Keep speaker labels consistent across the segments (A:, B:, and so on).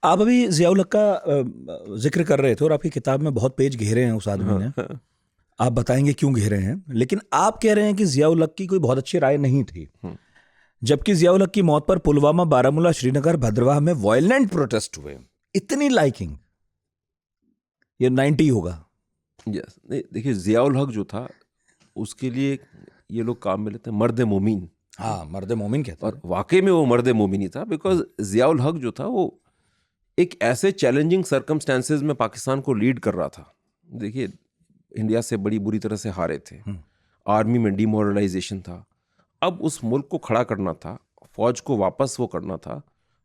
A: आप अभी ज़ियाउल हक का जिक्र कर रहे थे और आपकी किताब में बहुत पेज घेरे हैं उस आदमी ने। आप बताएंगे क्यों घेरे हैं, लेकिन आप कह रहे हैं कि ज़ियाउल हक की कोई बहुत अच्छी राय नहीं थी, जबकि ज़ियाउल हक की मौत पर पुलवामा, बारामूला, श्रीनगर, भद्रवाह में वायलेंट प्रोटेस्ट हुए। इतनी लाइकिंग, ये 90 होगा।
B: यस, देखिए ज़ियाउल हक जो था उसके लिए ये लोग काम में लेते हैं मर्द मोमिन।
A: हाँ, मर्द मोमिन कहते हैं।
B: और वाकई में वो मर्द मोमिन ही था, बिकॉज ज़ियाउल हक जो था वो एक ऐसे चैलेंजिंग सर्कमस्टेंसेज में पाकिस्तान को लीड कर रहा था। देखिए इंडिया से बड़ी बुरी तरह से हारे थे, आर्मी में डिमोरलाइजेशन था, अब उस मुल्क को खड़ा करना था, फौज को वापस वो करना था,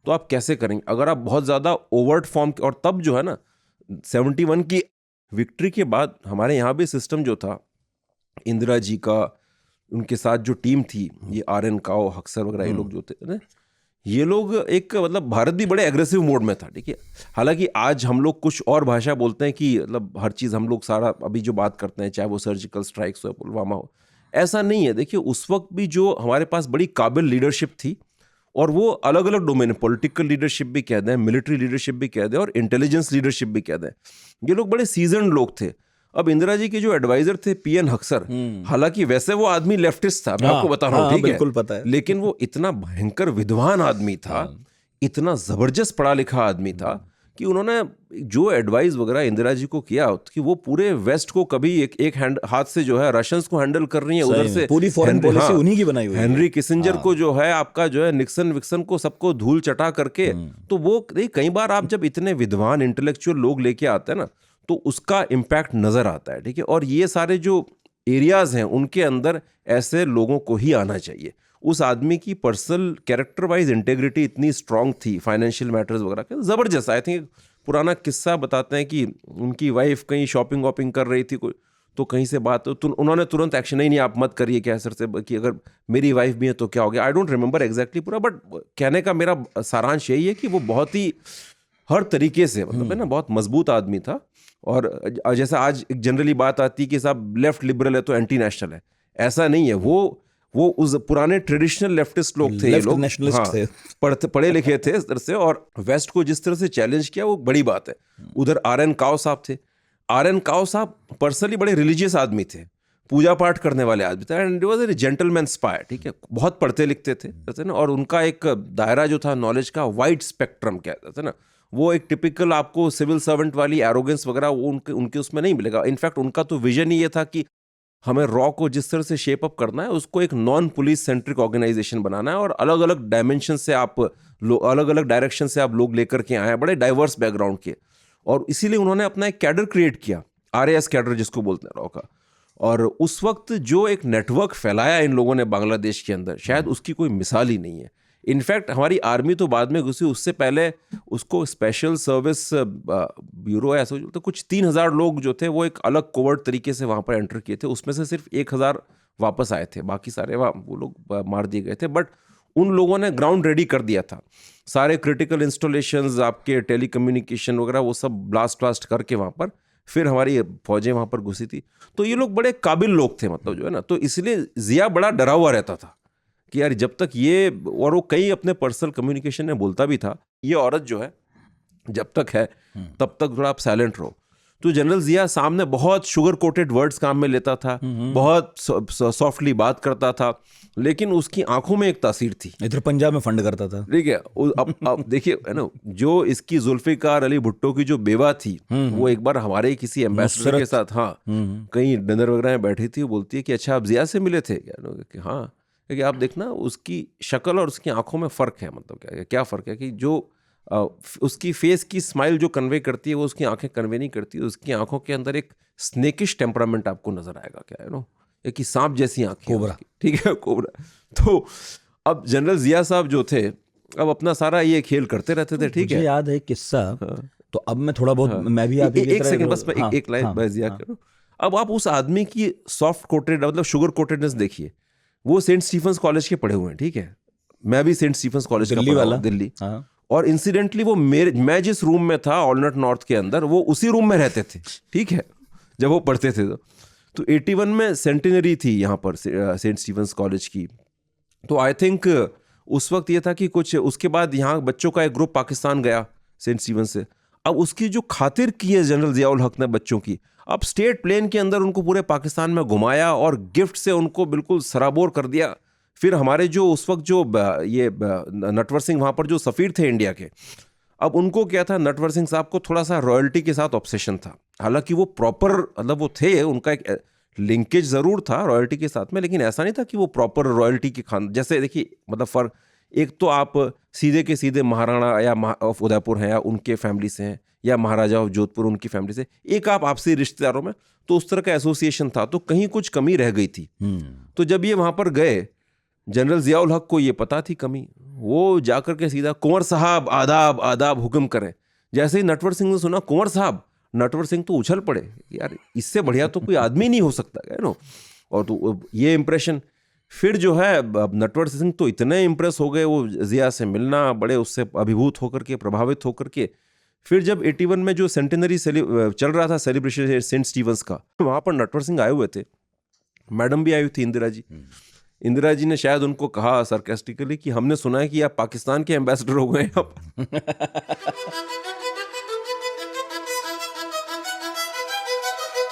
B: तो आप कैसे करेंगे अगर आप बहुत ज़्यादा ओवर्ट फॉर्म। और तब जो है ना 71 की विक्ट्री के बाद हमारे यहाँ भी सिस्टम जो था, इंदिरा जी का, उनके साथ जो टीम थी, ये RN काओ, हक्सर वगैरह, ये लोग जो थे ना, ये लोग एक मतलब भारत भी बड़े एग्रेसिव मोड में था। ठीक है, हालांकि आज हम लोग कुछ और भाषा बोलते हैं कि मतलब हर चीज़ हम लोग सारा अभी जो बात करते हैं, चाहे वो सर्जिकल स्ट्राइक्स हो, पुलवामा हो, ऐसा नहीं है। देखिए उस वक्त भी जो हमारे पास बड़ी काबिल लीडरशिप थी, और वो अलग अलग डोमेन, पॉलिटिकल लीडरशिप भी कह दें, मिलिट्री लीडरशिप भी कह दें, और इंटेलिजेंस लीडरशिप भी कह दें, ये लोग बड़े सीजन्ड लोग थे। अब इंदिरा जी के जो एडवाइजर थे PN हक्सर, हालांकि वैसे वो आदमी लेफ्टिस्ट था, मैं आपको बता रहा हूँ, ठीक है,
A: बिल्कुल पता है,
B: लेकिन वो इतना भयंकर विद्वान आदमी था, इतना जबरदस्त पढ़ा लिखा आदमी था कि उन्होंने जो एडवाइस वगैरह इंदिरा जी को किया कि वो पूरे वेस्ट को कभी एक हाथ से जो है रशियंस को हैंडल कर रही है, उधर से
A: पूरी फॉरेन पॉलिसी उन्हीं की बनाई हुई है।
B: हेनरी किसिंजर को जो है आपका जो है निक्सन विक्सन को सबको धूल चटा करके, तो वो कई बार आप जब इतने विद्वान इंटेलेक्चुअल लोग लेके आते हैं ना, तो उसका इम्पैक्ट नजर आता है। ठीक है, और ये सारे जो एरियाज हैं उनके अंदर ऐसे लोगों को ही आना चाहिए। उस आदमी की पर्सनल कैरेक्टर वाइज इंटेग्रिटी इतनी स्ट्रांग थी, फाइनेंशियल मैटर्स वगैरह के ज़बरदस्त। आई थिंक पुराना किस्सा बताते हैं कि उनकी वाइफ कहीं शॉपिंग वॉपिंग कर रही थी कोई, तो कहीं से बात तो उन्होंने तुरंत एक्शन, नहीं आप मत करिए क्या सर से, कि अगर मेरी वाइफ भी है तो क्या हो गया। आई डोंट रिमेंबर एग्जैक्टली पूरा, बट कहने का मेरा सारांश यही है कि वो बहुत ही हर तरीके से मतलब है ना बहुत मजबूत आदमी था। और जैसा आज एक जनरली बात आती है कि साहब लेफ्ट लिबरल है तो एंटी नेशनल है, ऐसा नहीं है। वो उस पुराने ट्रेडिशनल लेफ्टिस्ट लोग थे, ये लोग
A: थे,
B: पढ़े लिखे थे इस तरह से, और वेस्ट को जिस तरह से चैलेंज किया वो बड़ी बात है। उधर RN काओ साहब थे। RN काओ साहब पर्सनली बड़े रिलीजियस आदमी थे, पूजा पाठ करने वाले आदमी थे, and was a gentleman spire. ठीक है, बहुत पढ़ते लिखते थे ना, और उनका एक दायरा जो था नॉलेज का वाइड स्पेक्ट्रम कहते थे ना, वो एक टिपिकल आपको सिविल सर्वेंट वाली एरोगेंस वगैरह वो उनके उसमें नहीं मिलेगा। इनफैक्ट उनका तो विजन ही ये था कि हमें रॉ को जिस तरह से शेप अप करना है, उसको एक नॉन पुलिस सेंट्रिक ऑर्गेनाइजेशन बनाना है, और अलग अलग डायमेंशन से आप अलग अलग डायरेक्शन से आप लोग लेकर के आए हैं, बड़े डाइवर्स बैकग्राउंड के, और इसीलिए उन्होंने अपना एक कैडर क्रिएट किया, RAS कैडर जिसको बोलते हैं, रॉ का। और उस वक्त जो एक नेटवर्क फैलाया इन लोगों ने बांग्लादेश के अंदर, शायद उसकी कोई मिसाल ही नहीं है। इनफैक्ट हमारी आर्मी तो बाद में घुसी, उससे पहले उसको स्पेशल सर्विस ब्यूरो ऐसा तो कुछ 3000 लोग जो थे वो एक अलग कोवर्ट तरीके से वहाँ पर एंटर किए थे, उसमें से सिर्फ 1000 वापस आए थे, बाकी सारे वो लोग मार दिए गए थे। बट उन लोगों ने ग्राउंड रेडी कर दिया था, सारे क्रिटिकल इंस्टॉलेशंस, आपके टेलीकम्युनिकेशन वगैरह वो सब ब्लास्ट करके वहाँ पर फिर हमारी फौजें वहाँ पर घुसी थी। तो ये लोग बड़े काबिल लोग थे, मतलब जो है ना, तो इसलिए जिया बड़ा डरा हुआ रहता था कि यार जब तक ये, और वो कई अपने पर्सनल कम्युनिकेशन में बोलता भी था, ये औरत जो है जब तक है तब तक थोड़ा आप साइलेंट रहो। तो जनरल जिया सामने बहुत शुगर कोटेड वर्ड्स काम में लेता था, बहुत सॉफ्टली बात करता था, लेकिन उसकी आंखों में एक तासीर थी।
A: इधर पंजाब में फंड करता था।
B: ठीक है, अब देखिए है ना, जो इसकी जुल्फिकार अली भुट्टो की जो बेवा थी, वो एक बार हमारे किसी एम्बेसडर के साथ कहीं डिनर वगैरह में बैठी थी, वो बोलती है कि अच्छा आप जिया से मिले थे कि हाँ, कि आप देखना उसकी शक्ल और उसकी आंखों में फ़र्क है। मतलब क्या फ़र्क है कि जो उसकी फेस की स्माइल जो कन्वे करती है वो उसकी आंखें कन्वे नहीं करती, उसकी आंखों के अंदर एक स्नेकिश टेम्परामेंट आपको नजर आएगा, क्या है नो, एक सांप जैसी आंखें,
A: कोबरा।
B: ठीक है, कोबरा। तो अब जनरल जिया साहब जो थे, अब अपना सारा ये खेल करते रहते थे। ठीक है,
A: मुझे याद है किस्सा, तो अब मैं थोड़ा बहुत मैं भी आप
B: एक सेकंड बस मैं एक लाइन जिया करूं। अब आप उस आदमी की सॉफ्ट कोटेड मतलब शुगर कोटेडनेस देखिए। वो सेंट स्टीफेंस कॉलेज के पढ़े हुए हैं, ठीक है, मैं भी सेंट स्टीफेंस कॉलेज का पढ़ा हूं, दिल्ली। और इंसिडेंटली वो मैं जिस रूम में था ऑलनट नॉर्थ के अंदर, वो उसी रूम में रहते थे, ठीक है, जब वो पढ़ते थे। तो 81 में सेंटिनरी थी यहाँ पर सेंट स्टीफेंस कॉलेज की। तो आई थिंक उस वक्त ये था कि कुछ उसके बाद यहाँ बच्चों का एक ग्रुप पाकिस्तान गया सेंट स्टीवन से। अब उसकी जो खातिर की है जनरल जियाउल हक ने बच्चों की, अब स्टेट प्लेन के अंदर उनको पूरे पाकिस्तान में घुमाया और गिफ्ट से उनको बिल्कुल सराबोर कर दिया। फिर हमारे जो उस वक्त जो ये नटवर सिंह वहाँ पर जो सफ़ीर थे इंडिया के, अब उनको क्या था, नटवर सिंह साहब को थोड़ा सा रॉयल्टी के साथ ऑब्सेशन था। हालांकि वो प्रॉपर मतलब वो थे, उनका एक लिंकेज ज़रूर था रॉयल्टी के साथ में, लेकिन ऐसा नहीं था कि वो प्रॉपर रॉयल्टी के जैसे देखिए मतलब फ़र्क, एक तो आप सीधे के सीधे महाराणा या ऑफ उदयपुर हैं या उनके फैमिली से हैं, या महाराजा ऑफ जोधपुर उनकी फैमिली से, एक आप आपसी रिश्तेदारों में, तो उस तरह का एसोसिएशन था, तो कहीं कुछ कमी रह गई थी। तो जब ये वहाँ पर गए, जनरल जियाउल हक को ये पता थी कमी, वो जाकर के सीधा कुंवर साहब आदाब आदाब हुक्म करें। जैसे ही नटवर सिंह ने सुना कुंवर साहब, नटवर सिंह तो उछल पड़े, यार इससे बढ़िया तो कोई आदमी नहीं हो सकता है नो। और तो ये इम्प्रेशन फिर जो है, नटवर सिंह तो इतने इम्प्रेस हो गए वो जिया से मिलना, बड़े उससे अभिभूत होकर के, प्रभावित होकर के। फिर जब 81 में जो सेंटेनरी चल रहा था सेलिब्रेशन सेंट स्टीवंस का, वहाँ पर नटवर सिंह आए हुए थे, मैडम भी आई हुई थी इंदिरा जी। इंदिरा जी ने शायद उनको कहा सरकास्टिकली कि हमने सुना है कि आप पाकिस्तान के एम्बेसडर हो गए अब।